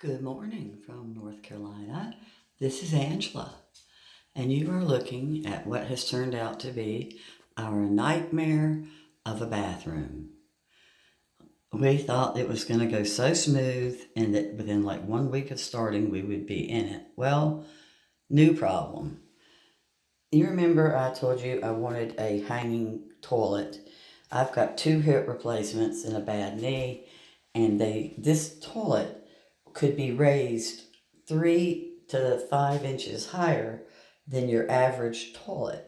Good morning from North Carolina. This is Angela, and you are looking at what has turned out to be our nightmare of a bathroom. We thought it was going to go so smooth and that within like 1 week of starting, we would be in it. Well, new problem. You remember I told you I wanted a hanging toilet. I've got 2 hip replacements and a bad knee, and this toilet could be raised 3 to 5 inches higher than your average toilet.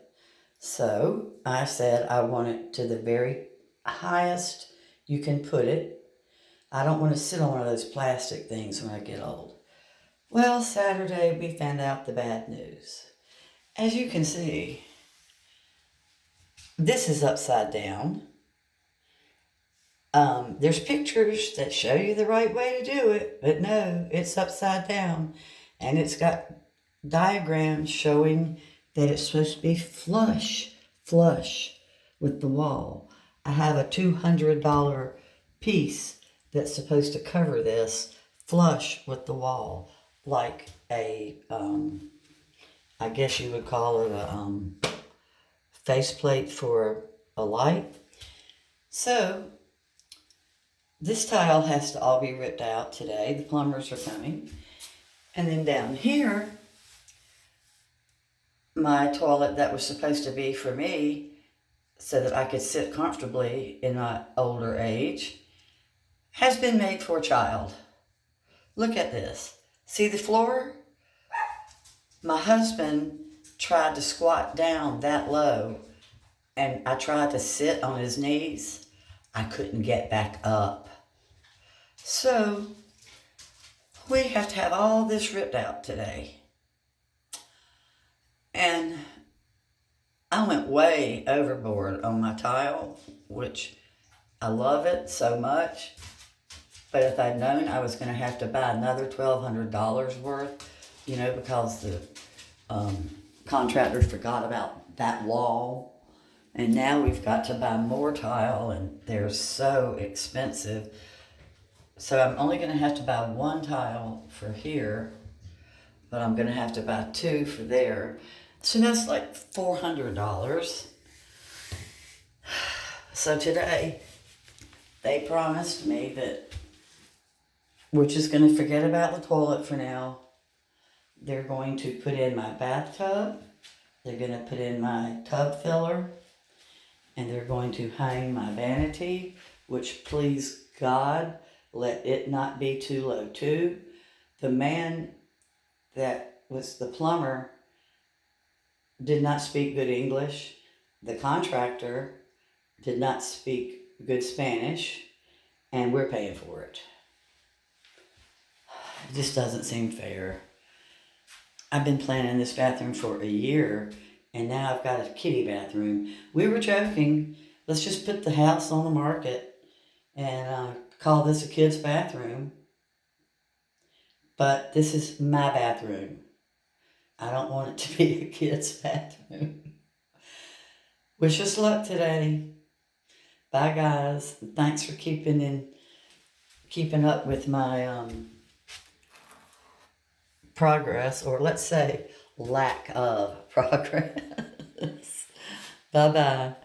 So I said I want it to the very highest you can put it. I don't want to sit on one of those plastic things when I get old. Well, Saturday we found out the bad news. As you can see, this is upside down. There's pictures that show you the right way to do it, but no, it's upside down. And it's got diagrams showing that it's supposed to be flush with the wall. I have a $200 piece that's supposed to cover this flush with the wall, like a, I guess you would call it a faceplate for a light. So this tile has to all be ripped out today. The plumbers are coming. And then down here, my toilet that was supposed to be for me so that I could sit comfortably in my older age has been made for a child. Look at this. See the floor? My husband tried to squat down that low, and I tried to sit on his knees. I couldn't get back up. So we have to have all this ripped out today. And I went way overboard on my tile, which I love it so much. But if I'd known I was going to have to buy another $1,200 worth, because the contractor forgot about that wall. And now we've got to buy more tile, and they're so expensive. So I'm only going to have to buy 1 tile for here, but I'm going to have to buy 2 for there. So that's like $400. So today, they promised me that we're just going to forget about the toilet for now. They're going to put in my bathtub. They're going to put in my tub filler. And they're going to hang my vanity, which, please God, let it not be too low too. The man that was the plumber did not speak good English. The contractor did not speak good Spanish, and we're paying for it. It just doesn't seem fair. I've been planning this bathroom for a year, and now I've got a kiddie bathroom. We were joking, let's just put the house on the market and call this a kid's bathroom. But this is my bathroom. I don't want it to be a kid's bathroom. Wish us luck today. Bye, guys. Thanks for keeping up with my progress, or let's say lack of progress. Bye-bye.